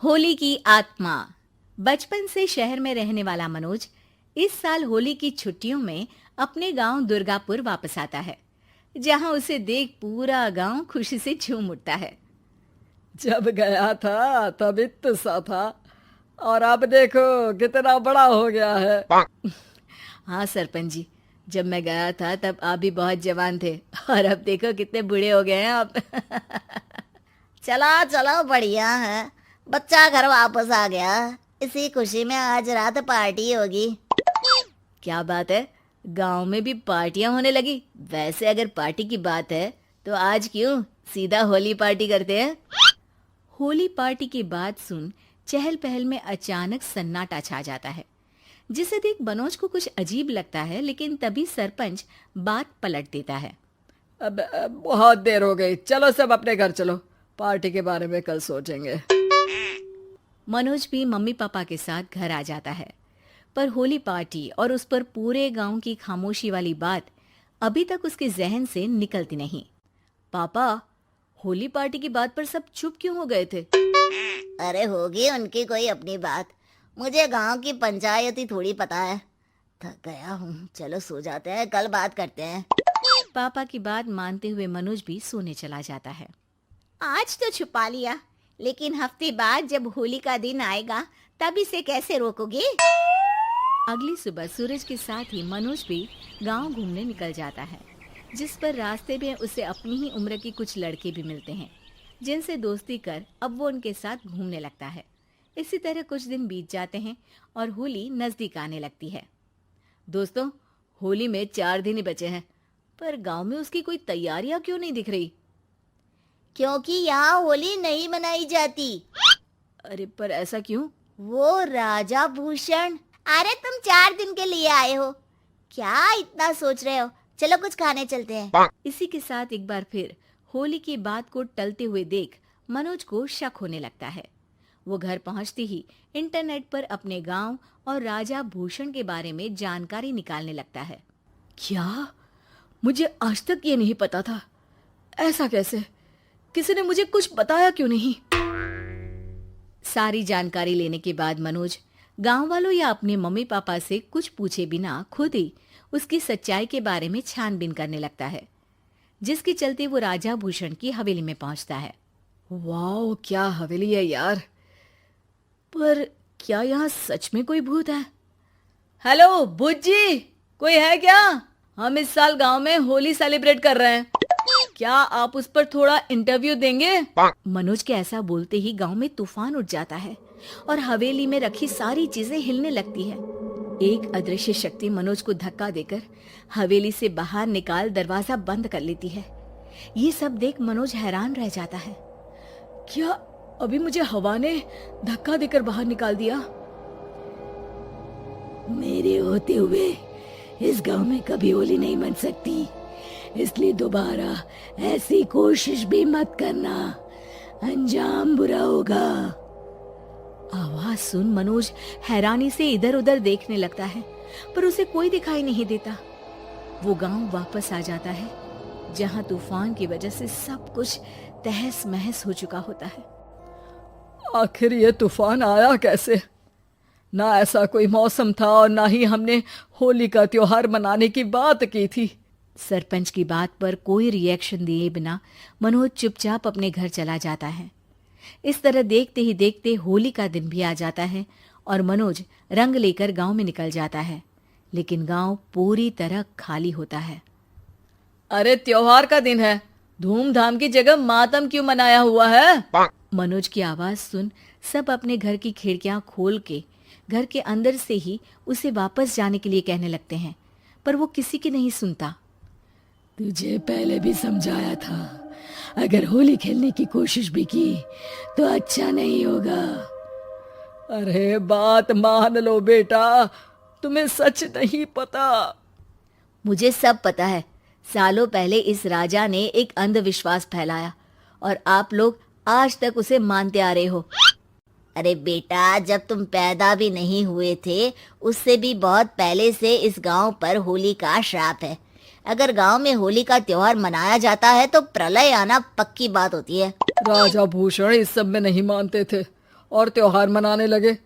होली की आत्मा। बचपन से शहर में रहने वाला मनोज इस साल होली की छुट्टियों में अपने गांव दुर्गापुर वापस आता है, जहां उसे देख पूरा गांव खुशी से झूम उठता है। जब गया था तब इतना सा था और अब देखो कितना बड़ा हो गया है। हाँ सरपंच जी, जब मैं गया था तब आप भी बहुत जवान थे और अब देखो कितने बूढ़े हो गए हैं आप। चलो चलो बढ़िया है। बच्चा घर वापस आ गया। इसी खुशी में आज रात पार्टी होगी। क्या बात है, गांव में भी पार्टियां होने लगी। वैसे अगर पार्टी की बात है तो आज क्यों सीधा होली पार्टी करते हैं। होली पार्टी की बात सुन चहल पहल में अचानक सन्नाटा छा जाता है, जिसे देख मनोज को कुछ अजीब लगता है, लेकिन तभी सरपंच बात पलट देता है। अब बहुत देर हो गई, चलो सब अपने घर चलो, पार्टी के बारे में कल सोचेंगे। मनोज भी मम्मी पापा के साथ घर आ जाता है, पर होली पार्टी और उस पर पूरे गांव की खामोशी वाली बात अभी तक उसके जहन से निकलती नहीं। पापा, होली पार्टी की बात पर सब चुप क्यों हो गए थे? अरे होगी उनकी कोई अपनी बात। मुझे गांव की पंचायत ही थोड़ी पता है। थक गया हूँ, चलो सो जाते हैं, कल बात करते हैं। पापा की बात मानते हुए मनोज भी सोने चला जाता है। आज तो छुपा लिया, लेकिन हफ्ते बाद जब होली का दिन आएगा तब इसे कैसे रोकोगे? अगली सुबह सूरज के साथ ही मनोज भी गांव घूमने निकल जाता है, जिस पर रास्ते में उसे अपनी ही उम्र के कुछ लड़के भी मिलते हैं, जिनसे दोस्ती कर अब वो उनके साथ घूमने लगता है। इसी तरह कुछ दिन बीत जाते हैं और होली नजदीक आने लगती है। दोस्तों, होली में 4 दिन ही बचे हैं, पर गांव में उसकी कोई तैयारियां क्यों नहीं दिख रही? क्योंकि यहाँ होली नहीं मनाई जाती। अरे पर ऐसा क्यों? वो राजा भूषण। अरे तुम 4 दिन के लिए आए हो, क्या इतना सोच रहे हो? चलो कुछ खाने चलते हैं। इसी के साथ एक बार फिर होली की बात को टलते हुए देख मनोज को शक होने लगता है। वो घर पहुंचते ही इंटरनेट पर अपने गांव और राजा भूषण के बारे में जानकारी निकालने लगता है। क्या? मुझे आज तक ये नहीं पता था। ऐसा कैसे? किसी ने मुझे कुछ बताया क्यों नहीं? सारी जानकारी लेने के बाद मनोज गांव वालों या अपने मम्मी पापा से कुछ पूछे बिना खुद ही उसकी सच्चाई के बारे में छानबीन करने लगता है, जिसके चलते वो राजा भूषण की हवेली में पहुंचता है। वाह, क्या हवेली है यार। पर क्या यहाँ सच में कोई भूत है? हेलो भूत जी, कोई है क्या? हम इस साल गांव में होली सेलिब्रेट कर रहे हैं, क्या आप उस पर थोड़ा इंटरव्यू देंगे? मनोज के ऐसा बोलते ही गांव में तूफान उठ जाता है और हवेली में रखी सारी चीजें हिलने लगती है। एक अदृश्य शक्ति मनोज को धक्का देकर हवेली से बाहर निकाल दरवाजा बंद कर लेती है। ये सब देख मनोज हैरान रह जाता है। क्या अभी मुझे हवा ने धक्का देकर बाहर निकाल दिया? मेरे होते हुए इस गांव में कभी होली नहीं मन सकती, इसलिए दोबारा ऐसी कोशिश भी मत करना, अंजाम बुरा होगा। आवाज सुन मनोज हैरानी से इधर उधर देखने लगता है, पर उसे कोई दिखाई नहीं देता। वो गांव वापस आ जाता है, जहां तूफान की वजह से सब कुछ तहस महस हो चुका होता है। आखिर ये तूफान आया कैसे? ना ऐसा कोई मौसम था और ना ही हमने होली का त्योहार मनाने की बात की थी। सरपंच की बात पर कोई रिएक्शन दिए बिना मनोज चुपचाप अपने घर चला जाता है। इस तरह देखते ही देखते होली का दिन भी आ जाता है और मनोज रंग लेकर गांव में निकल जाता है, लेकिन गांव पूरी तरह खाली होता है। अरे त्योहार का दिन है, धूमधाम की जगह मातम क्यों मनाया हुआ है? मनोज की आवाज सुन सब अपने घर की खिड़कियां खोल के घर के अंदर से ही उसे वापस जाने के लिए कहने लगते हैं, पर वो किसी की नहीं सुनता। तुझे पहले भी समझाया था, अगर होली खेलने की कोशिश भी की तो अच्छा नहीं होगा। अरे बात मान लो बेटा, तुम्हें सच नहीं पता। मुझे सब पता है। सालों पहले इस राजा ने एक अंधविश्वास फैलाया और आप लोग आज तक उसे मानते आ रहे हो। अरे बेटा, जब तुम पैदा भी नहीं हुए थे उससे भी बहुत पहले से इस गांव पर होली का श्राप है। अगर गांव में होली का त्योहार मनाया जाता है तो प्रलय आना पक्की बात होती है। राजा भूषण इस सब में नहीं मानते थे और त्योहार मनाने लगे,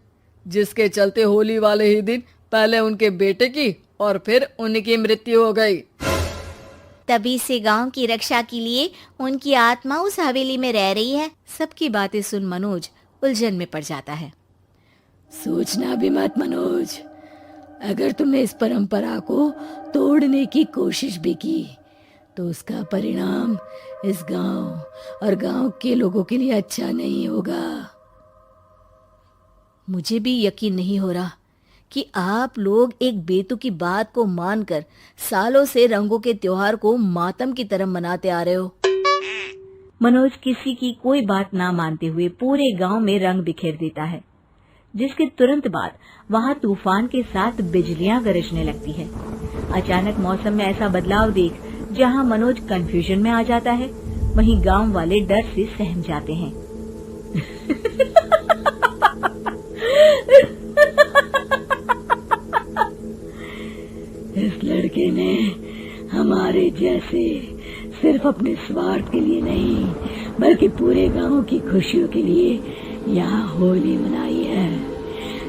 जिसके चलते होली वाले ही दिन पहले उनके बेटे की और फिर उनकी मृत्यु हो गई। तभी से गांव की रक्षा के लिए उनकी आत्मा उस हवेली में रह रही है। सबकी बातें सुन मनोज उलझन में पड़ जाता है। सोचना भी मत मनोज, अगर तुमने इस परंपरा को तोड़ने की कोशिश भी की तो उसका परिणाम इस गांव और गांव के लोगों के लिए अच्छा नहीं होगा। मुझे भी यकीन नहीं हो रहा कि आप लोग एक बेतुकी बात को मानकर सालों से रंगों के त्योहार को मातम की तरह मनाते आ रहे हो। मनोज किसी की कोई बात ना मानते हुए पूरे गांव में रंग बिखेर देता है, जिसके तुरंत बाद वहां तूफान के साथ बिजलियां गरजने लगती है। अचानक मौसम में ऐसा बदलाव देख जहां मनोज कंफ्यूजन में आ जाता है, वहीं गांव वाले डर से सहम जाते हैं। इस लड़के ने हमारे जैसे सिर्फ अपने स्वार्थ के लिए नहीं बल्कि पूरे गांव की खुशियों के लिए यहाँ होली मनाई है,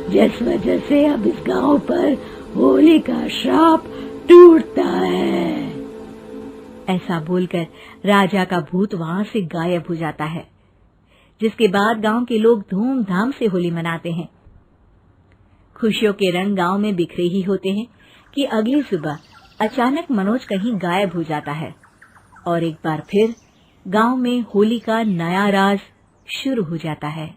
जिस वजह से अब इस गांव पर होली का श्राप टूटता है। ऐसा बोलकर राजा का भूत वहां से गायब हो जाता है, जिसके बाद गांव के लोग धूमधाम से होली मनाते हैं। खुशियों के रंग गांव में बिखरे ही होते हैं कि अगली सुबह अचानक मनोज कहीं गायब हो जाता है और एक बार फिर गांव में होली का नया राज शुरू हो जाता है।